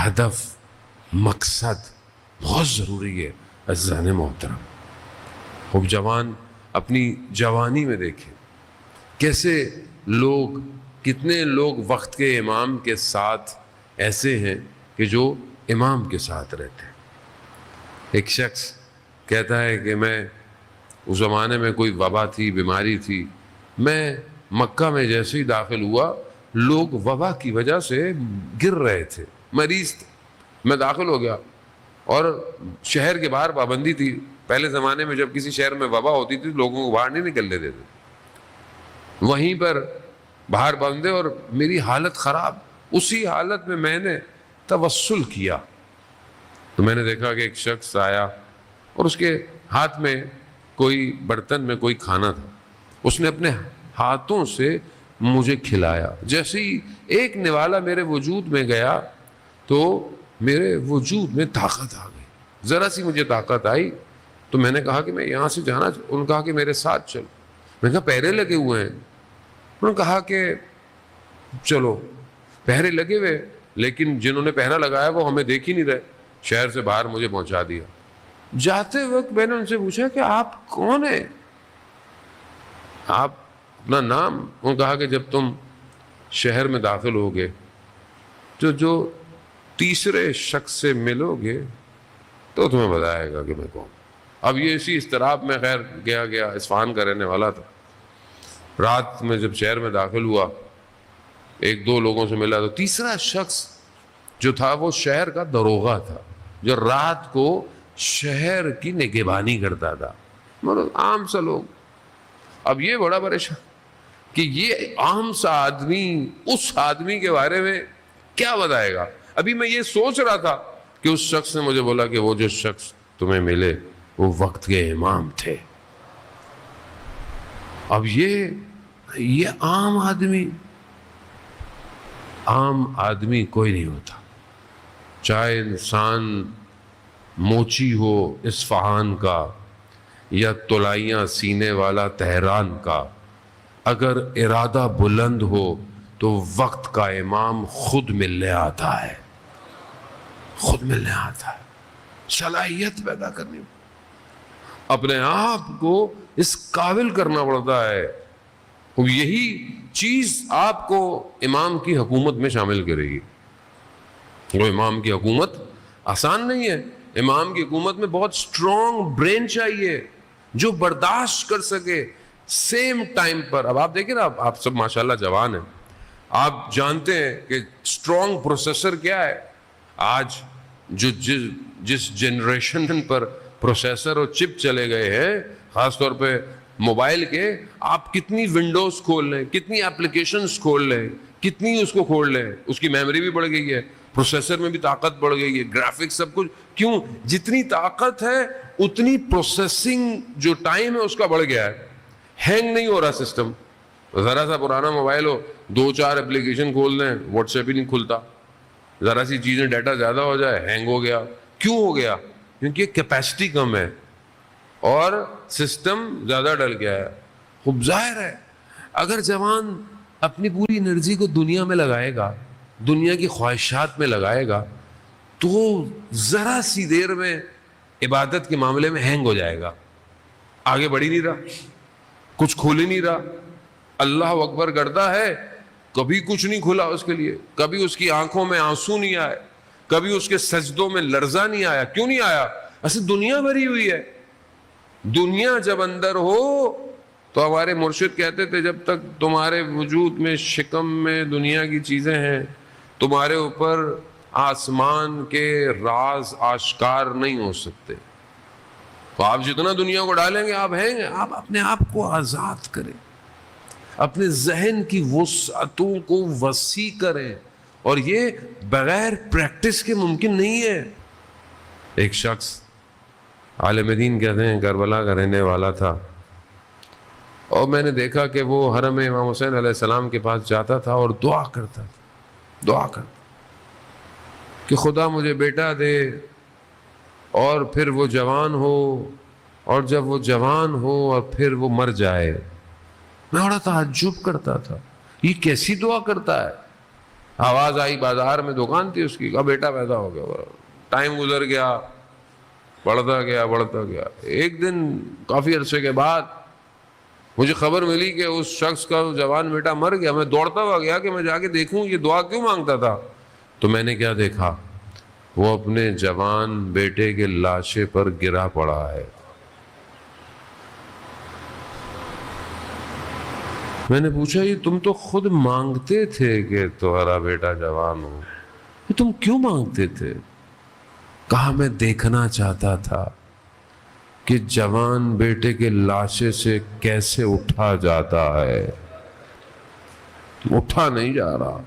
ہدف، مقصد بہت ضروری ہے عزیزان محترم۔ خوب جوان اپنی جوانی میں دیکھیں کیسے لوگ، کتنے لوگ وقت کے امام کے ساتھ ایسے ہیں کہ جو امام کے ساتھ رہتے ہیں۔ ایک شخص کہتا ہے کہ میں اس زمانے میں کوئی وبا تھی، بیماری تھی، میں مکہ میں جیسے ہی داخل ہوا لوگ وبا کی وجہ سے گر رہے تھے، مریض تھے، میں داخل ہو گیا اور شہر کے باہر پابندی تھی۔ پہلے زمانے میں جب کسی شہر میں وبا ہوتی تھی لوگوں کو باہر نہیں نکلنے دیتے، وہیں پر باہر بندے، اور میری حالت خراب۔ اسی حالت میں نے توسل کیا تو میں نے دیکھا کہ ایک شخص آیا اور اس کے ہاتھ میں کوئی برتن میں کوئی کھانا تھا، اس نے اپنے ہاتھوں سے مجھے کھلایا۔ جیسے ہی ایک نوالا میرے وجود میں گیا تو میرے وجود میں طاقت آ گئی، ذرا سی مجھے طاقت آئی تو میں نے کہا کہ میں یہاں سے جانا، انہوں نے کہا کہ میرے ساتھ چلو۔ میں نے کہا پہرے لگے ہوئے ہیں، انہوں نے کہا کہ چلو۔ پہرے لگے ہوئے، لیکن جنہوں نے پہرا لگایا وہ ہمیں دیکھ ہی نہیں رہے، شہر سے باہر مجھے پہنچا دیا۔ جاتے وقت میں نے ان سے پوچھا کہ آپ کون ہیں، آپ اپنا نام؟ انہوں نے کہا کہ جب تم شہر میں داخل ہوگے تو جو تیسرے شخص سے ملو گے تو تمہیں بتائے گا کہ میں کون۔ اب یہ اسی اضطراب میں خیر گیا اصفہان کا رہنے والا تھا۔ رات میں جب شہر میں داخل ہوا ایک دو لوگوں سے ملا تو تیسرا شخص جو تھا وہ شہر کا دروغہ تھا، جو رات کو شہر کی نگہبانی کرتا تھا، مطلب عام سا لوگ۔ اب یہ بڑا پریشان کہ یہ عام سا آدمی اس آدمی کے بارے میں کیا بتائے گا۔ ابھی میں یہ سوچ رہا تھا کہ اس شخص نے مجھے بولا کہ وہ جو شخص تمہیں ملے وہ وقت کے امام تھے۔ اب یہ عام آدمی کوئی نہیں ہوتا، چاہے انسان موچی ہو اصفہان کا یا تلائیاں سینے والا تہران کا، اگر ارادہ بلند ہو تو وقت کا امام خود ملنے آتا ہے، خود ملنے آتا ہے۔ صلاحیت پیدا کرنی، اپنے آپ کو اس قابل کرنا پڑتا ہے۔ یہی چیز آپ کو امام کی حکومت میں شامل کرے گی۔ وہ امام کی حکومت آسان نہیں ہے، امام کی حکومت میں بہت سٹرونگ برین چاہیے جو برداشت کر سکے سیم ٹائم پر۔ اب آپ دیکھیں نا، آپ سب ماشاءاللہ جوان ہیں، آپ جانتے ہیں کہ سٹرونگ پروسیسر کیا ہے۔ آج جو جس جنریشن پر پروسیسر اور چپ چلے گئے ہیں، خاص طور پہ موبائل کے، آپ کتنی ونڈوز کھول لیں، کتنی اپلیکیشنز کھول لیں، کتنی اس کو کھول لیں، اس کی میموری بھی بڑھ گئی ہے، پروسیسر میں بھی طاقت بڑھ گئی ہے، گرافکس سب کچھ۔ کیوں؟ جتنی طاقت ہے اتنی پروسیسنگ جو ٹائم ہے اس کا بڑھ گیا ہے، ہینگ نہیں ہو رہا سسٹم۔ ذرا سا پرانا موبائل ہو، 2-4 اپلیکیشن کھول دیں، واٹس ایپ ہی نہیں کھلتا، ذرا سی چیزیں ڈیٹا زیادہ ہو جائے ہینگ ہو گیا۔ کیوں ہو گیا؟ کیونکہ کیپیسٹی کم ہے اور سسٹم زیادہ ڈل گیا ہے۔ خوب ظاہر ہے اگر جوان اپنی پوری انرجی کو دنیا میں لگائے گا، دنیا کی خواہشات میں لگائے گا، تو ذرا سی دیر میں عبادت کے معاملے میں ہینگ ہو جائے گا، آگے بڑھ ہی نہیں رہا، کچھ کھول ہی نہیں رہا۔ اللہ اکبر کرتا ہے، کبھی کچھ نہیں کھلا اس کے لیے، کبھی اس کی آنکھوں میں آنسو نہیں آئے، کبھی اس کے سجدوں میں لرزہ نہیں آیا۔ کیوں نہیں آیا؟ ایسے دنیا بھری ہوئی ہے۔ دنیا جب اندر ہو تو ہمارے مرشد کہتے تھے جب تک تمہارے وجود میں شکم میں دنیا کی چیزیں ہیں تمہارے اوپر آسمان کے راز آشکار نہیں ہو سکتے۔ تو آپ جتنا دنیا کو ڈالیں گے آپ ہیں گے۔ آپ اپنے آپ کو آزاد کریں، اپنے ذہن کی وسعتوں کو وسیع کریں، اور یہ بغیر پریکٹس کے ممکن نہیں ہے۔ ایک شخص عالم دین کہتے ہیں کربلا کا رہنے والا تھا، اور میں نے دیکھا کہ وہ حرم امام حسین علیہ السلام کے پاس جاتا تھا اور دعا کرتا کہ خدا مجھے بیٹا دے، اور پھر وہ جوان ہو، اور جب وہ جوان ہو اور پھر وہ مر جائے۔ میں بڑا تعجب کرتا تھا، یہ کیسی دعا کرتا ہے؟ آواز آئی، بازار میں دکان تھی اس کی، کہا بیٹا پیدا ہو گیا۔ ٹائم گزر گیا، بڑھتا گیا بڑھتا گیا۔ ایک دن کافی عرصے کے بعد مجھے خبر ملی کہ اس شخص کا جوان بیٹا مر گیا۔ میں دوڑتا ہوا گیا کہ میں جا کے دیکھوں یہ دعا کیوں مانگتا تھا۔ تو میں نے کیا دیکھا، وہ اپنے جوان بیٹے کے لاشے پر گرا پڑا ہے۔ میں نے پوچھا یہ تم تو خود مانگتے تھے کہ تمہارا بیٹا جوان ہو، یہ تم کیوں مانگتے تھے؟ کہا میں دیکھنا چاہتا تھا کہ جوان بیٹے کے لاشے سے کیسے اٹھا جاتا ہے، اٹھا نہیں جا رہا۔